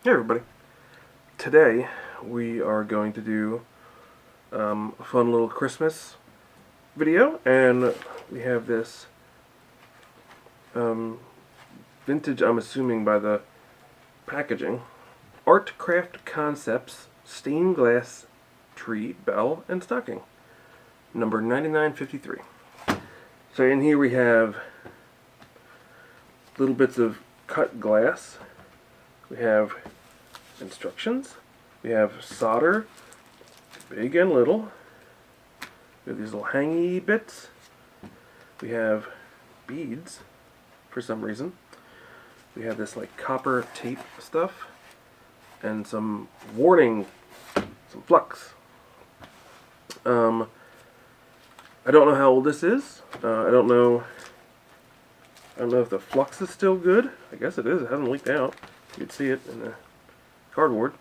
Hey everybody. Today we are going to do a fun little Christmas video, and we have this vintage, I'm assuming by the packaging, Artcraft Concepts stained glass tree, bell, and stocking, number 9953. So in here we have little bits of cut glass. We have instructions. We have solder, big and little. We have these little hangy bits. We have beads for some reason. We have this like copper tape stuff and some warning, some flux. I don't know how old this is. I don't know if the flux is still good. I guess it is. It hasn't leaked out. You can see it in the cardboard.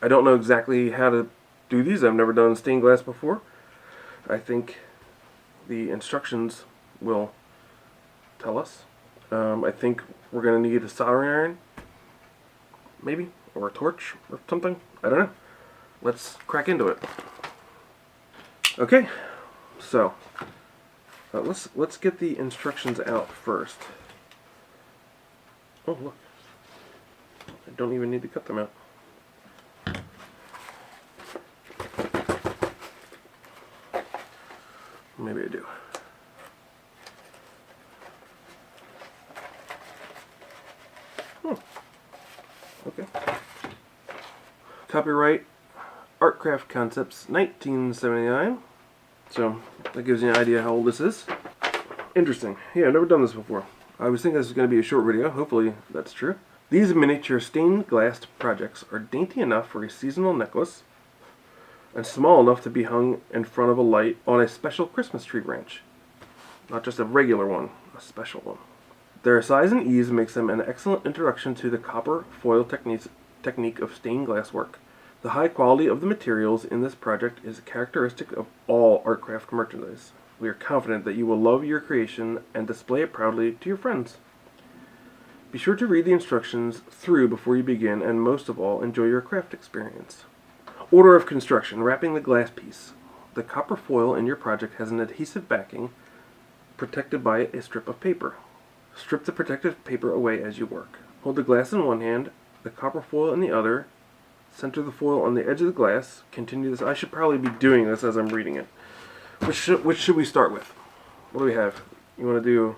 I don't know exactly how to do these. I've never done stained glass before. I think the instructions will tell us. I think we're going to need a soldering iron, maybe, or a torch or something. I don't know. Let's crack into it. Okay, so let's get the instructions out first. Oh look, I don't even need to cut them out. Maybe I do. Okay. Copyright Artcraft Concepts, 1979. So that gives you an idea how old this is. Interesting. Yeah, I've never done this before. I was thinking this was going to be a short video. Hopefully that's true. These miniature stained glass projects are dainty enough for a seasonal necklace and small enough to be hung in front of a light on a special Christmas tree branch. Not just a regular one, a special one. Their size and ease makes them an excellent introduction to the copper foil technique of stained glass work. The high quality of the materials in this project is a characteristic of all Artcraft merchandise. We are confident that you will love your creation and display it proudly to your friends. Be sure to read the instructions through before you begin, and most of all, enjoy your craft experience. Order of construction: wrapping the glass piece. The copper foil in your project has an adhesive backing protected by a strip of paper. Strip the protective paper away as you work. Hold the glass in one hand, the copper foil in the other. Center the foil on the edge of the glass. Continue this. I should probably be doing this as I'm reading it. Which should we start with? What do we have? You want to do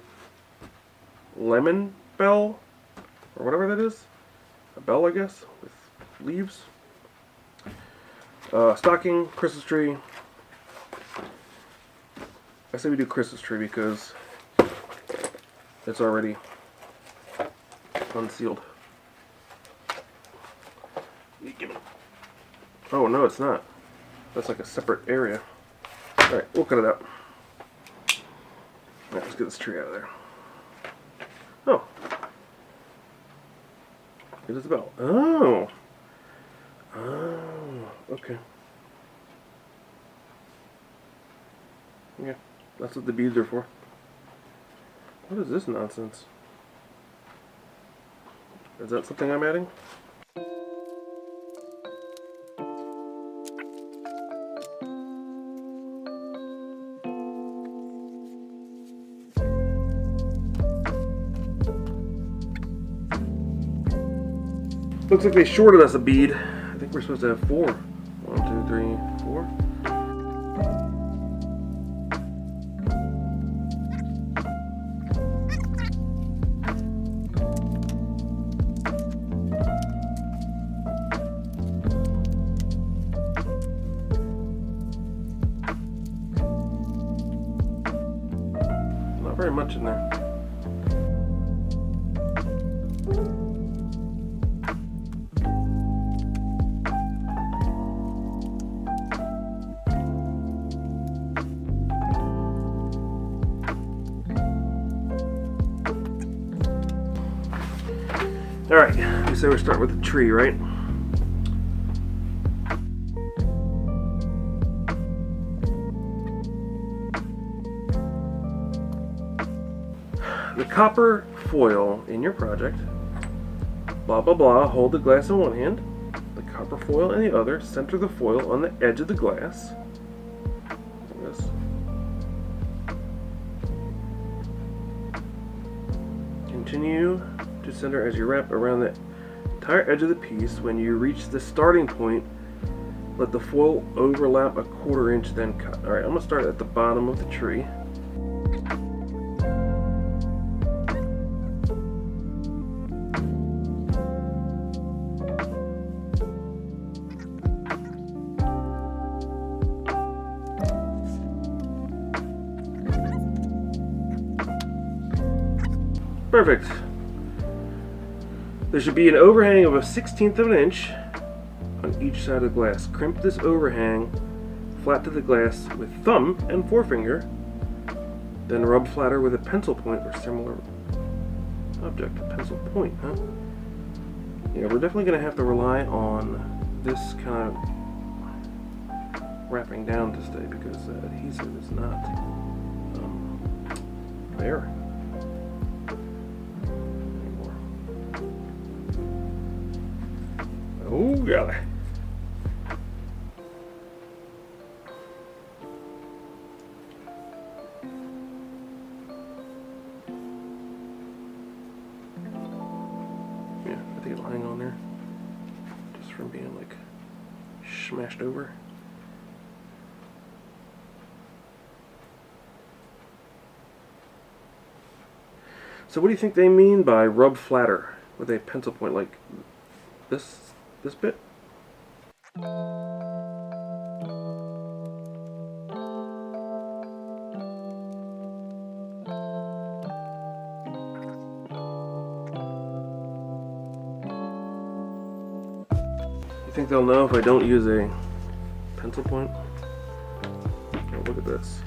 lemon bell? Or whatever that is? A bell, I guess, with leaves. Stocking, Christmas tree. I say we do Christmas tree because it's already unsealed. Oh no, it's not. That's like a separate area. Alright, we'll cut it out. Alright, let's get this tree out of there. Oh. It is a bell. Oh. Oh, okay. Yeah, that's what the beads are for. What is this nonsense? Is that something I'm adding? Looks like they shorted us a bead. I think we're supposed to have 4. 1, 2, 3, 4. Not very much in there. Alright, we say we start with the tree, right? The copper foil in your project Blah blah blah. Hold the glass in one hand, the copper foil in the other. Center the foil on the edge of the glass. Like this. Continue to center as you wrap around the entire edge of the piece. When you reach the starting point, let the foil overlap a 1/4 inch, then cut. Alright, I'm going to start at the bottom of the tree. Perfect. There should be an overhang of a 1/16 of an inch on each side of the glass. Crimp this overhang flat to the glass with thumb and forefinger, then rub flatter with a pencil point or similar object. A pencil point, huh? Yeah, we're definitely going to have to rely on this kind of wrapping down to stay because the adhesive is not there. Oh, golly. Yeah, I think it'll hang on there. Just from being like smashed over. So what do you think they mean by rub flatter with a pencil point, like this bit? You think they'll know if I don't use a pencil point? Oh, look at this.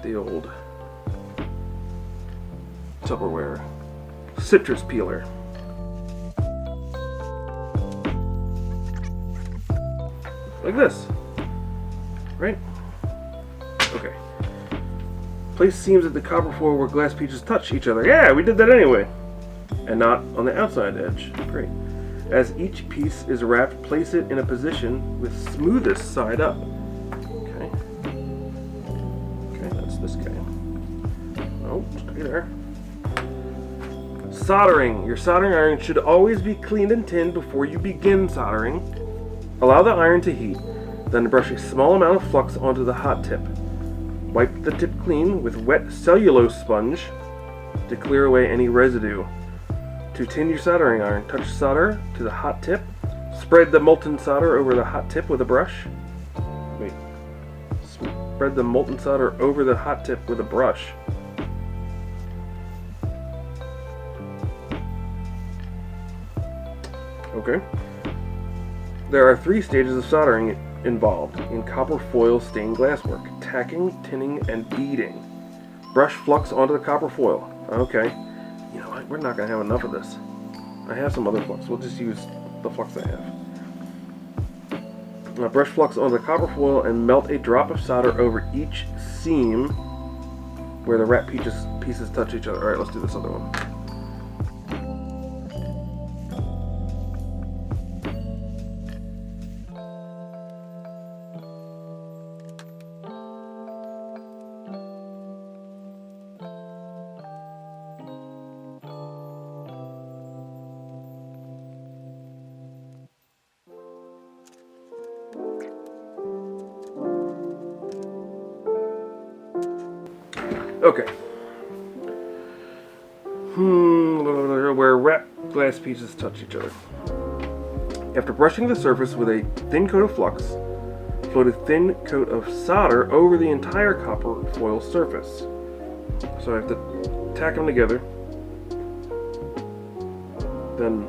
The old Tupperware citrus peeler. Like this, right? Okay. Place seams at the copper foil where glass pieces touch each other. Yeah, we did that anyway. And not on the outside edge. Great. As each piece is wrapped, place it in a position with smoothest side up. Okay. Okay, that's this guy. Oh, stay there. Soldering. Your soldering iron should always be cleaned and tinned before you begin soldering. Allow the iron to heat, then brush a small amount of flux onto the hot tip. Wipe the tip clean with wet cellulose sponge to clear away any residue. To tin your soldering iron, touch solder to the hot tip. Spread the molten solder over the hot tip with a brush. Wait. Spread the molten solder over the hot tip with a brush. Okay. There are 3 stages of soldering involved in copper foil stained glass work: tacking, tinning, and beading. Brush flux onto the copper foil. Okay. You know what? We're not going to have enough of this. I have some other flux. We'll just use the flux I have. Now brush flux onto the copper foil and melt a drop of solder over each seam where the wrap pieces touch each other. Alright, let's do this other one. Okay. Where wrap glass pieces touch each other. After brushing the surface with a thin coat of flux, float a thin coat of solder over the entire copper foil surface. So I have to tack them together, then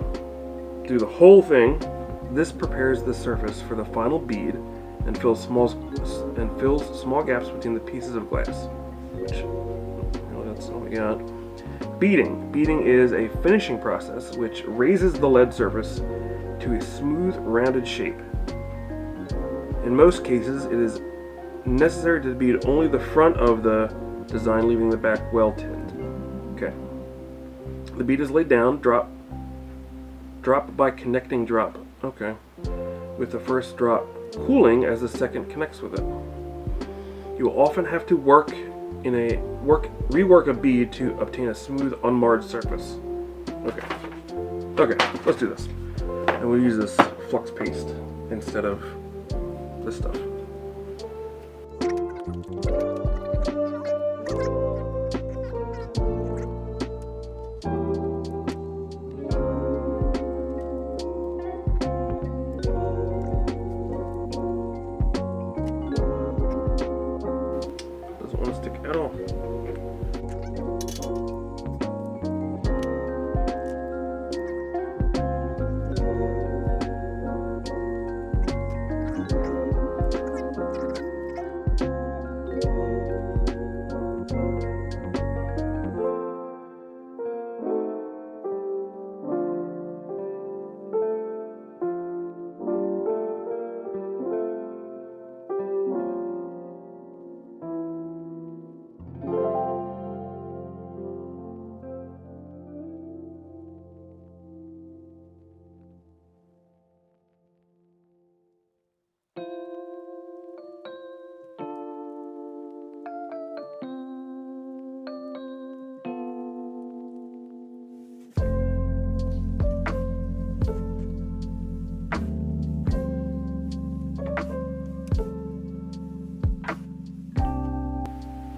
do the whole thing. This prepares the surface for the final bead and fills small gaps between the pieces of glass. Which, that's all we got. Beading. Beading is a finishing process which raises the lead surface to a smooth, rounded shape. In most cases, it is necessary to bead only the front of the design, leaving the back well tinned. Okay. The bead is laid down, drop drop by connecting drop. Okay. With the first drop cooling as the second connects with it. You will often have to rework a bead to obtain a smooth, unmarred surface. Okay. Okay, let's do this. And we'll use this flux paste instead of this stuff. Doesn't want to stick at all.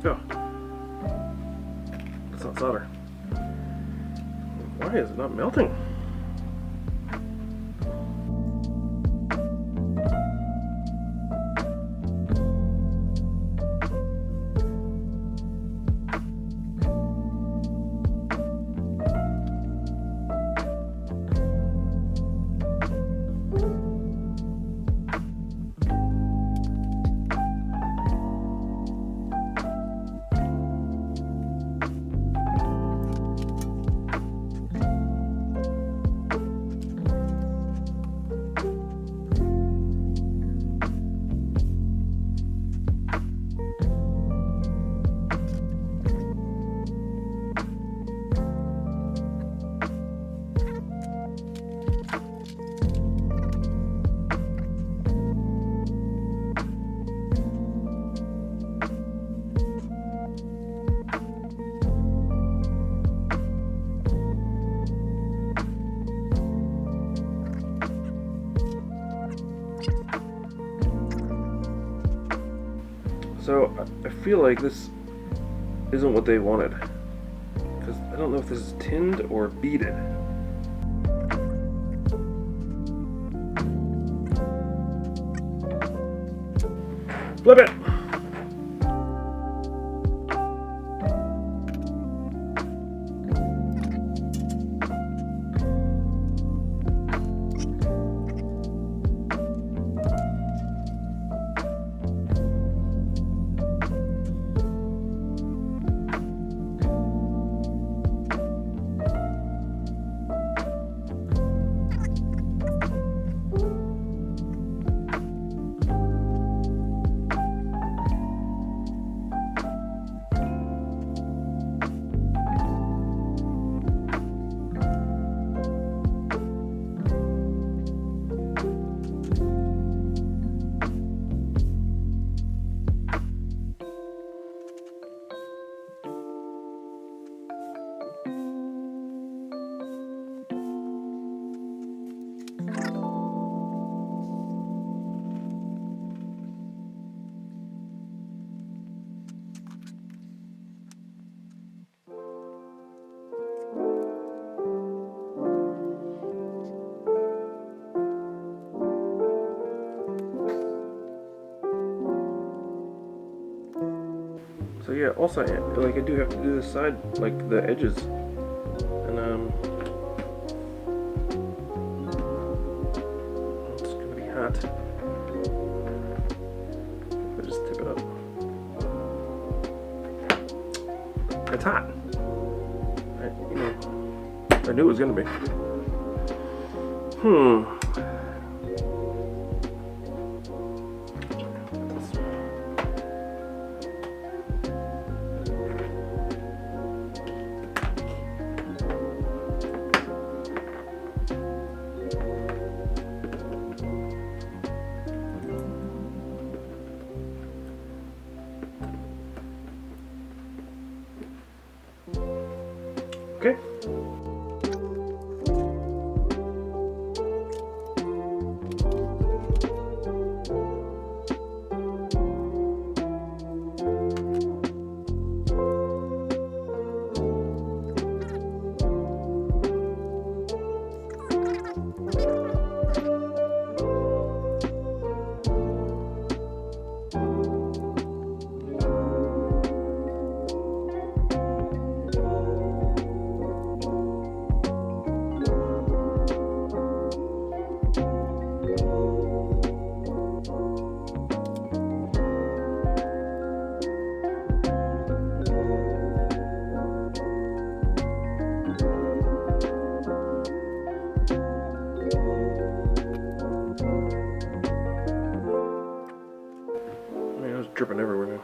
Oh, that's not solder. Why is it not melting? So I feel like this isn't what they wanted, because I don't know if this is tinned or beaded. Flip it! So yeah, also like I do have to do this side, like the edges, and it's gonna be hot. If I just tip it up, it's hot. I knew it was gonna be. Dripping everywhere now.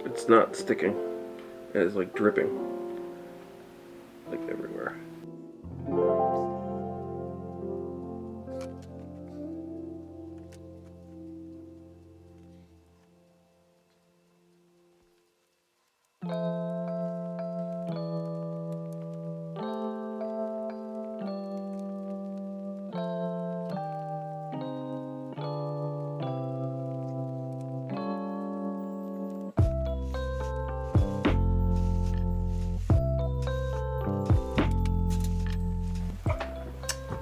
It's not sticking. It's like dripping. Like everywhere.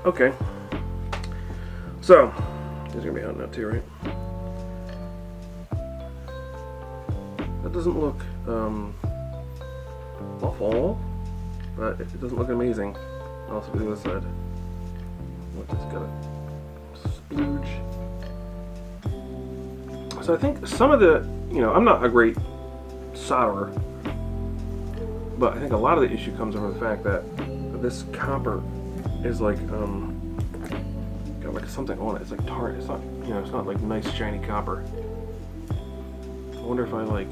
Okay, so these are gonna be out now too, right? That doesn't look awful, but it doesn't look amazing. I'll also do the other side. Look, it's got a splooge. So I think some of the, I'm not a great solderer, but I think a lot of the issue comes from the fact that this copper is like got like something on it. It's like tart. It's not, it's not like nice shiny copper. I wonder if I like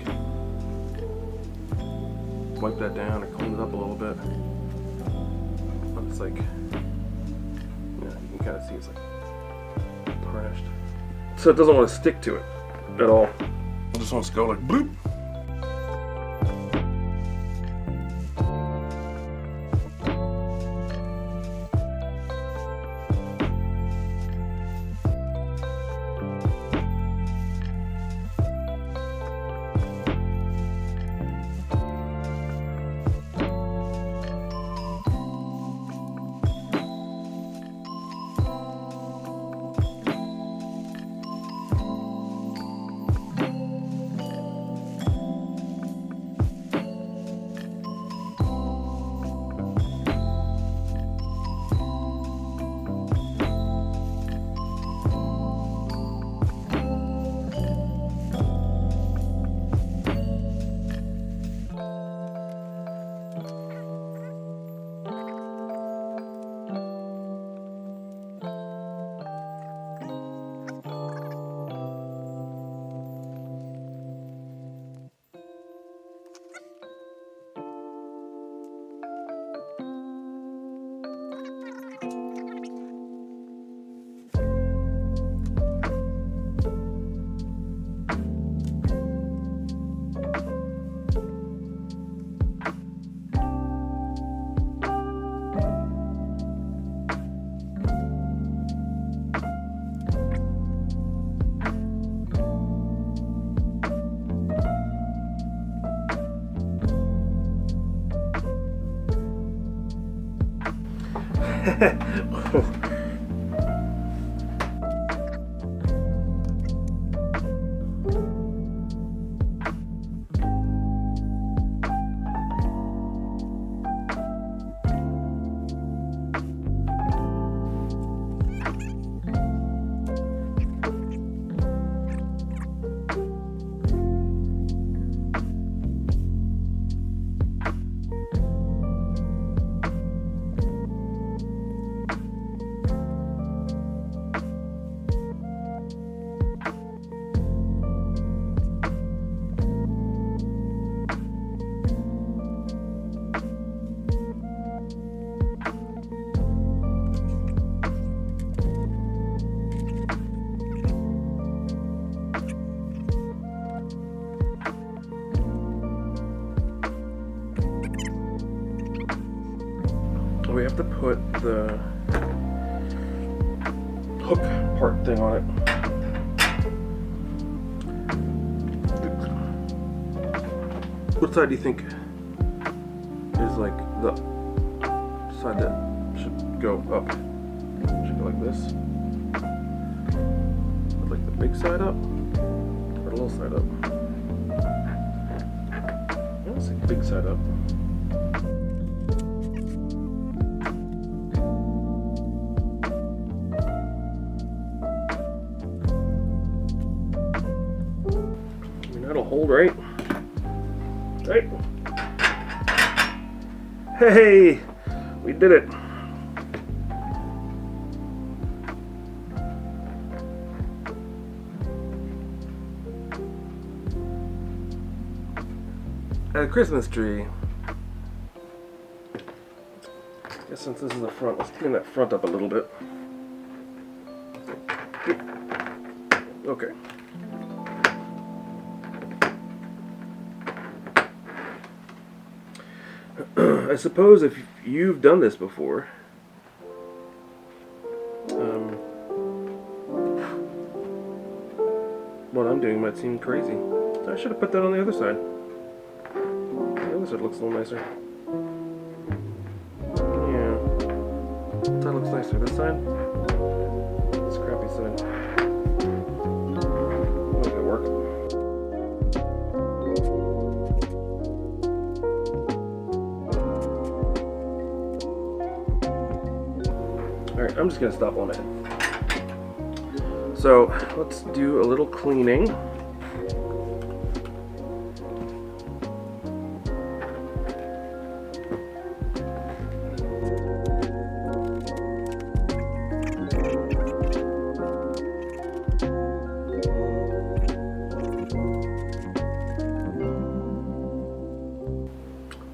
wipe that down or clean it up a little bit. But it's like, you can kind of see it's like tarnished. So it doesn't want to stick to it at all. It just wants to go like bloop. we have to put the hook part thing on it. What side do you think is like the side that should go up? Should go like this? With like the big side up? Or the little side up? I want to say big side up. I mean, that'll hold, right? Right? Hey! We did it! A Christmas tree. I guess since this is the front, let's clean that front up a little bit. Okay. I suppose if you've done this before, what I'm doing might seem crazy. I should have put that on the other side. The other side looks a little nicer. Yeah. This side looks nicer. This side? This crappy side. Make it work. Alright, I'm just going to stop on it. So, let's do a little cleaning.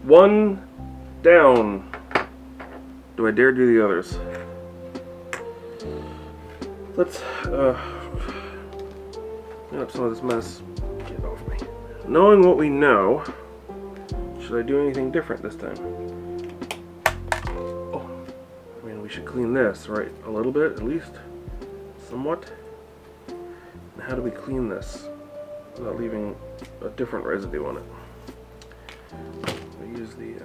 One down. Do I dare do the others? Let's clean up some of this mess. Get off me. Knowing what we know, should I do anything different this time? Oh, I mean, we should clean this, right? A little bit, at least. Somewhat. And how do we clean this without leaving a different residue on it? We use the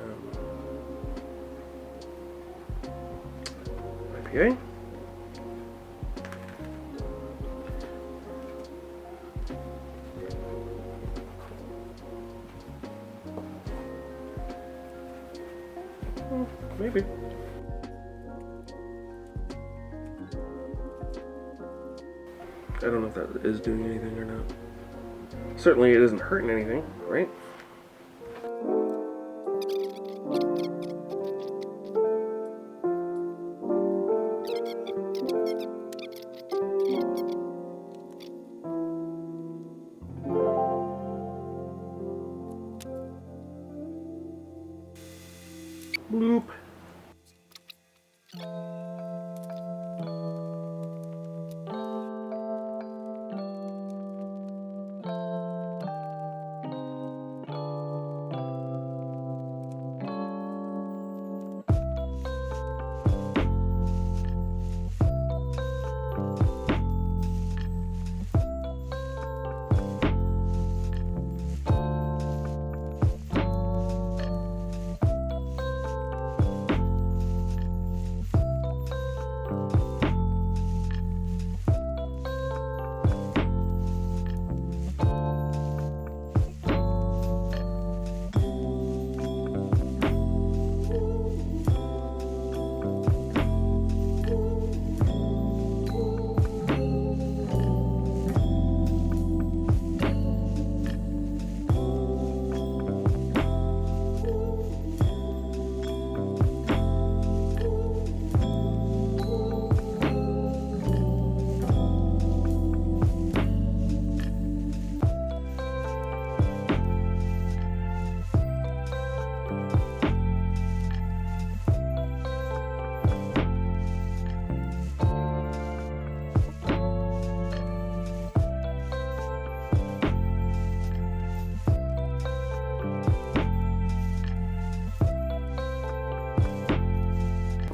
IPA. Maybe. I don't know if that is doing anything or not. Certainly it isn't hurting anything, right? Bloop.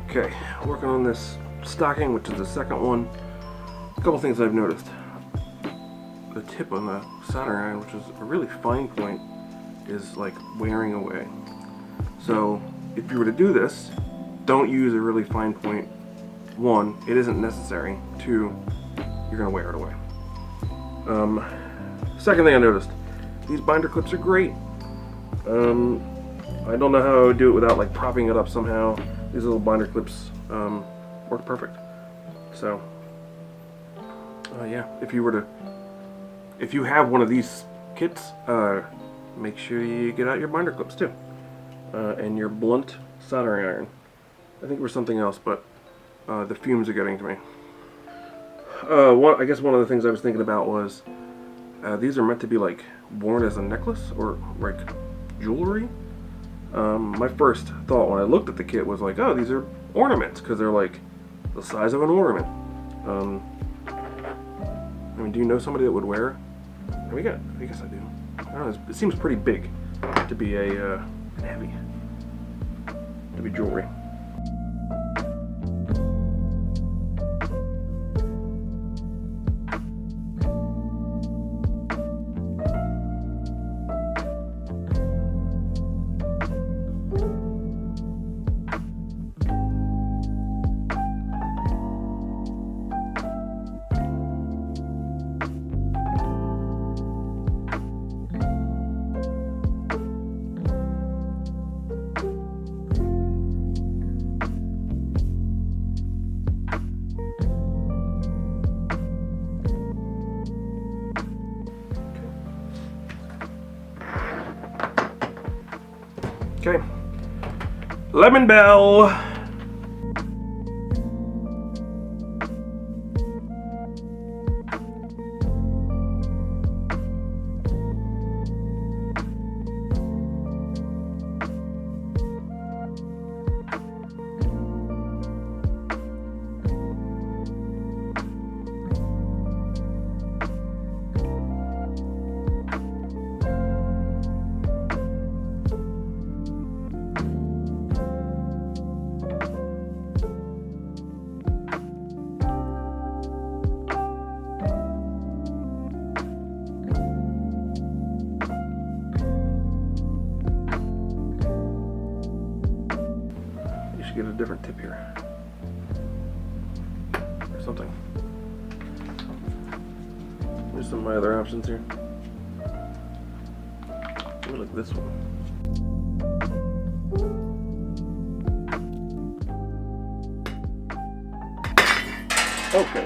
Okay, working on this stocking, which is the second one. A couple things I've noticed. The tip on the soldering iron, which is a really fine point, is like wearing away. So if you were to do this, don't use a really fine point. One, it isn't necessary. Two, you're gonna wear it away. Second thing I noticed, these binder clips are great. I don't know how I would do it without like propping it up somehow. These little binder clips work perfect. So yeah, if you have one of these kits, make sure you get out your binder clips too, and your blunt soldering iron. I think it was something else, but the fumes are getting to me. I guess one of the things I was thinking about was these are meant to be like worn as a necklace or like jewelry. My first thought when I looked at the kit was like, oh, these are ornaments because they're like the size of an ornament. I mean, do you know somebody that would wear? I guess I do. I don't know. It seems pretty big to be heavy, to be jewelry. Okay, Lemon Bell. Get a different tip here or something. There's some of my other options here. I like this one. Okay.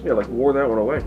Yeah, like wore that one away.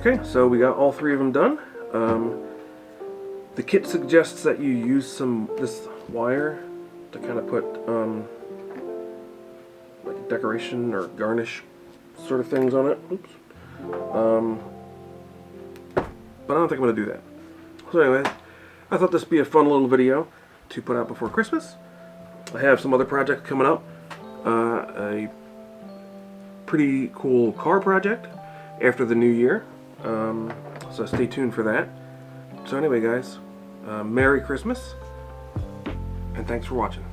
Okay, so we got all three of them done. The kit suggests that you use this wire to kind of put like decoration or garnish sort of things on it. Oops. But I don't think I'm going to do that. So anyway, I thought this would be a fun little video to put out before Christmas. I have some other projects coming up. A pretty cool car project after the new year. So stay tuned for that. So anyway guys, Merry Christmas, and thanks for watching.